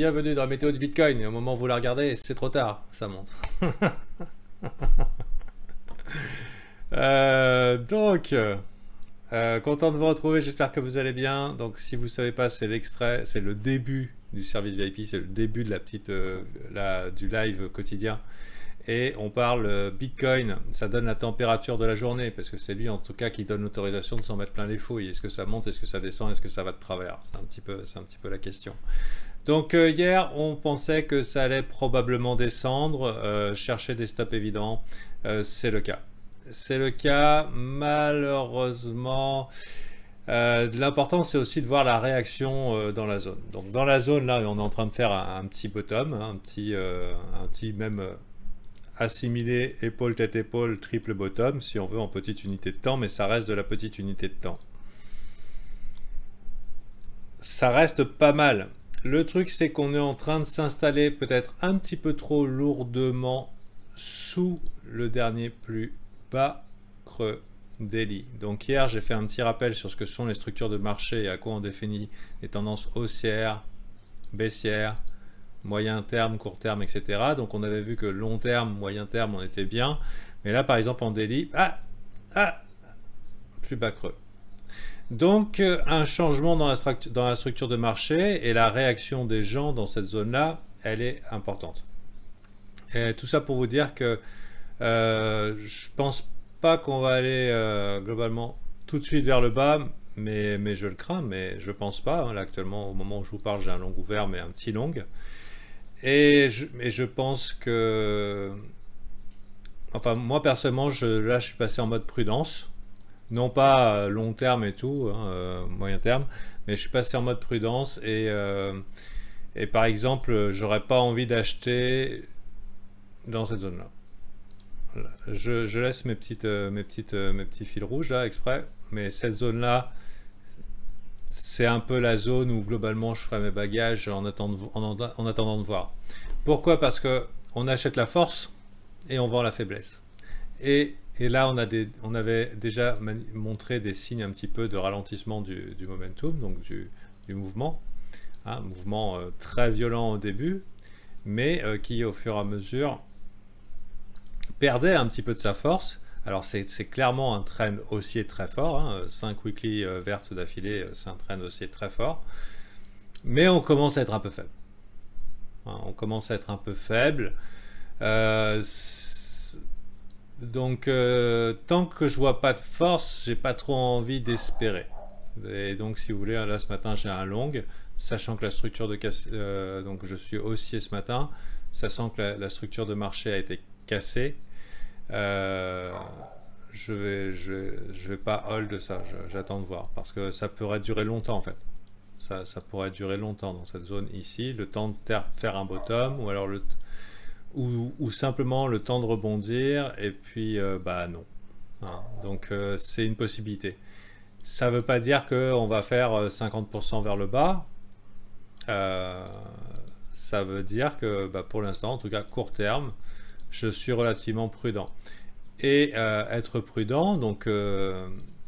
bienvenue dans la météo du Bitcoin. Et au moment où vous la regardez, c'est trop tard, ça monte. Content de vous retrouver, j'espère que vous allez bien. Donc si vous ne savez pas, c'est l'extrait, c'est le début du service VIP, c'est le début de la petite, du live quotidien. Et on parle Bitcoin, ça donne la température de la journée, parce que c'est lui en tout cas qui donne l'autorisation de s'en mettre plein les fouilles. Est-ce que ça monte, est-ce que ça descend, est-ce que ça va de travers? C'est un petit peu la question. Donc hier, on pensait que ça allait probablement descendre, chercher des stops évidents, c'est le cas. C'est le cas, malheureusement. L'important, c'est aussi de voir la réaction dans la zone. Donc dans la zone, là, on est en train de faire un petit bottom, hein, un petit même assimilé épaule, tête, épaule, triple bottom, si on veut, en petite unité de temps, mais ça reste de la petite unité de temps. Ça reste pas mal. Le truc, c'est qu'on est en train de s'installer peut-être un petit peu trop lourdement sous le dernier plus bas creux daily. Donc hier, j'ai fait un petit rappel sur ce que sont les structures de marché et à quoi on définit les tendances haussières, baissières, moyen terme, court terme, etc. Donc on avait vu que long terme, moyen terme, on était bien. Mais là, par exemple, en daily, plus bas creux. Donc un changement dans la structure de marché et la réaction des gens dans cette zone-là, elle est importante. Et tout ça pour vous dire que je pense pas qu'on va aller globalement tout de suite vers le bas, mais je le crains, mais je pense pas. Hein. Là actuellement, au moment où je vous parle, j'ai un long ouvert, mais un petit long. Mais je pense que... Enfin, moi personnellement, là je suis passé en mode prudence. Non pas long terme et tout, hein, moyen terme, mais je suis passé en mode prudence et par exemple, j'aurais pas envie d'acheter dans cette zone-là. Voilà. Je laisse mes petits fils rouges là exprès, mais cette zone-là, c'est un peu la zone où globalement je ferai mes bagages en attendant de voir. Pourquoi? Parce que on achète la force et on vend la faiblesse. Et là, on avait déjà montré des signes un petit peu de ralentissement du momentum, donc du mouvement. Hein, mouvement très violent au début, mais qui au fur et à mesure perdait un petit peu de sa force. Alors c'est clairement un trend haussier très fort, hein, 5 weekly vertes d'affilée, c'est un trend haussier très fort. Mais on commence à être un peu faible. Hein, on commence à être un peu faible. Donc, tant que je vois pas de force, j'ai pas trop envie d'espérer. Et donc, si vous voulez, là ce matin j'ai un long, sachant que la structure de donc je suis haussier ce matin, sachant que la structure de marché a été cassée, je vais pas hold ça. J'attends de voir parce que ça pourrait durer longtemps en fait. Ça pourrait durer longtemps dans cette zone ici, le temps de faire un bottom ou alors ou simplement le temps de rebondir et puis bah non. Hein. Donc c'est une possibilité. Ça ne veut pas dire qu'on va faire 50% vers le bas. Ça veut dire que bah, pour l'instant, en tout cas court terme, je suis relativement prudent. Et être prudent, donc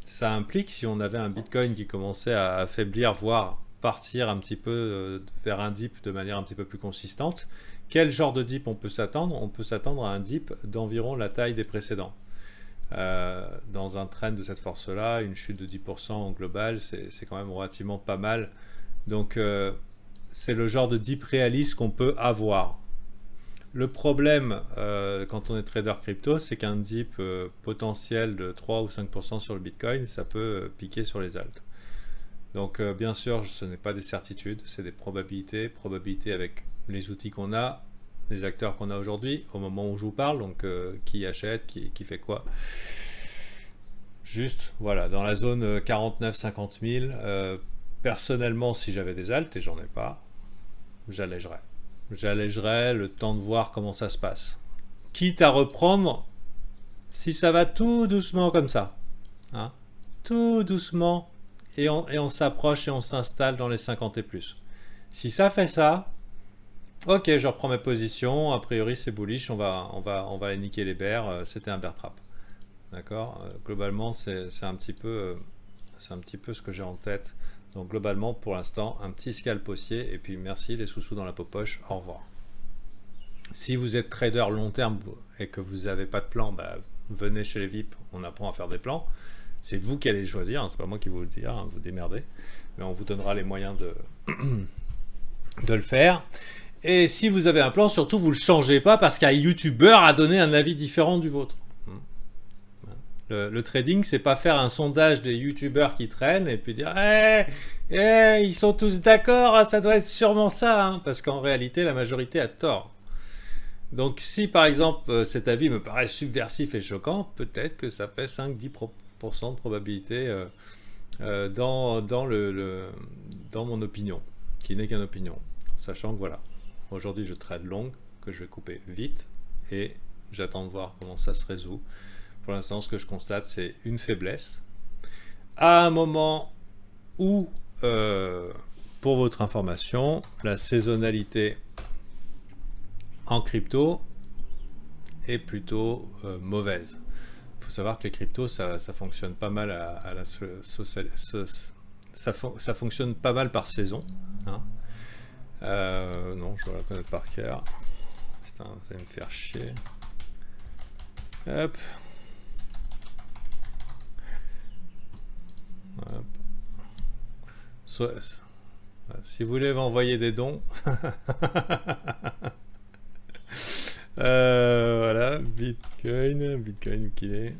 ça implique si on avait un Bitcoin qui commençait à affaiblir, voire partir un petit peu vers un dip de manière un petit peu plus consistante, quel genre de dip on peut s'attendre? On peut s'attendre à un dip d'environ la taille des précédents. Dans un trend de cette force-là, une chute de 10% en global, c'est quand même relativement pas mal. Donc c'est le genre de dip réaliste qu'on peut avoir. Le problème quand on est trader crypto, c'est qu'un dip potentiel de 3 ou 5% sur le Bitcoin, ça peut piquer sur les altes. Donc bien sûr, ce n'est pas des certitudes, c'est des probabilités avec les outils qu'on a, les acteurs qu'on a aujourd'hui, au moment où je vous parle, donc qui achète, qui fait quoi. Juste, voilà, dans la zone 49-50 000, personnellement, si j'avais des altes, et j'en ai pas, j'allégerais. J'allégerais le temps de voir comment ça se passe. Quitte à reprendre, si ça va tout doucement comme ça, hein, tout doucement, et on s'approche et on s'installe dans les 50 et plus. Si ça fait ça, ok, je reprends mes positions, a priori c'est bullish, on va aller niquer les bears, c'était un bear trap. D'accord, globalement c'est un petit peu ce que j'ai en tête Donc globalement, pour l'instant, un petit scalp haussier, et puis merci, les sous-sous dans la poche, au revoir. Si vous êtes trader long terme et que vous n'avez pas de plan, bah, venez chez les VIP, on apprend à faire des plans. C'est vous qui allez le choisir, hein, c'est pas moi qui vous le dire, hein, vous démerdez. Mais on vous donnera les moyens de le faire. Et si vous avez un plan, surtout, vous ne le changez pas parce qu'un YouTuber a donné un avis différent du vôtre. Le trading, c'est pas faire un sondage des YouTubers qui traînent et puis dire ils sont tous d'accord, ça doit être sûrement ça, hein, parce qu'en réalité, la majorité a tort. Donc si par exemple cet avis me paraît subversif et choquant, peut-être que ça fait 5-10% de probabilité dans mon opinion, qui n'est qu'une opinion. Sachant que voilà, aujourd'hui je trade long, que je vais couper vite, et j'attends de voir comment ça se résout. Pour l'instant, ce que je constate, c'est une faiblesse. À un moment où, pour votre information, la saisonnalité en crypto est plutôt mauvaise. Il faut savoir que les cryptos, ça fonctionne pas mal ça fonctionne pas mal par saison. Hein. Non, je dois la connaître par cœur. Putain, vous allez me faire chier. Hop. Hop. Si vous voulez m'envoyer des dons, voilà, Bitcoin qu'il est.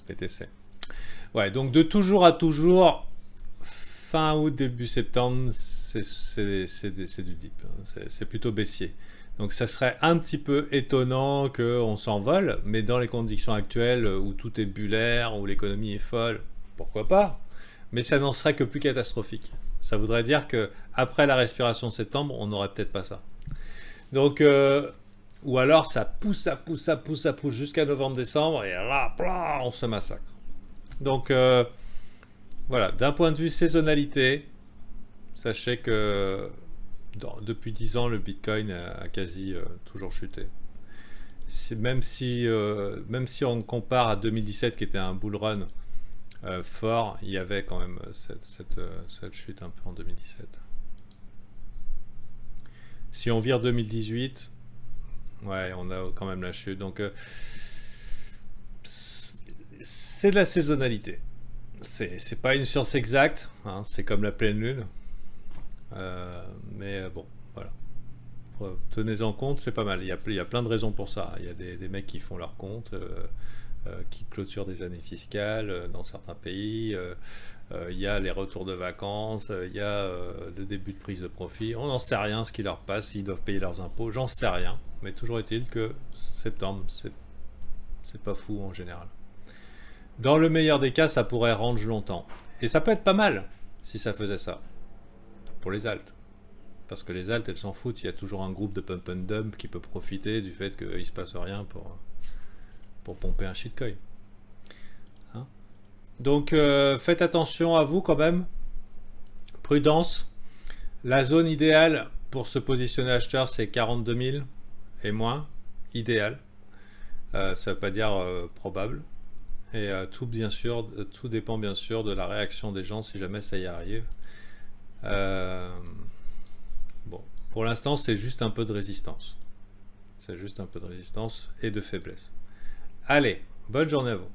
BTC. Ouais, donc de toujours à toujours, fin août, début septembre, c'est du dip. C'est plutôt baissier. Donc ça serait un petit peu étonnant qu'on s'envole, mais dans les conditions actuelles où tout est bullaire, où l'économie est folle, pourquoi pas? Mais ça n'en serait que plus catastrophique. Ça voudrait dire que après la respiration de septembre, on n'aurait peut-être pas ça. Donc, ou alors ça pousse jusqu'à novembre-décembre, et là, blah, on se massacre. Donc, voilà, d'un point de vue saisonnalité, sachez que depuis 10 ans, le Bitcoin a quasi toujours chuté. Même si on compare à 2017, qui était un bull run fort, il y avait quand même cette chute un peu en 2017. Si on vire 2018, ouais, on a quand même la chute. Donc, c'est de la saisonnalité. C'est pas une science exacte, hein, c'est comme la pleine lune. Mais bon, voilà. Tenez-en compte, c'est pas mal. Il y a plein de raisons pour ça. Il y a des mecs qui font leur compte, qui clôturent des années fiscales dans certains pays. Il y a les retours de vacances, il y a le début de prise de profit. On n'en sait rien ce qui leur passe, ils doivent payer leurs impôts, j'en sais rien. Mais toujours est-il que septembre, c'est pas fou en général. Dans le meilleur des cas, ça pourrait range longtemps. Et ça peut être pas mal si ça faisait ça. Pour les alts. Parce que les alts, elles s'en foutent. Il y a toujours un groupe de pump and dump qui peut profiter du fait qu'il ne se passe rien pour pomper un shitcoin. Hein? Donc, faites attention à vous quand même. Prudence. La zone idéale pour se positionner acheteur, c'est 42 000 et moins. Idéal. Ça ne veut pas dire probable. Et tout dépend bien sûr de la réaction des gens si jamais ça y arrive. Bon, pour l'instant, c'est juste un peu de résistance. C'est juste un peu de résistance et de faiblesse. Allez, bonne journée à vous.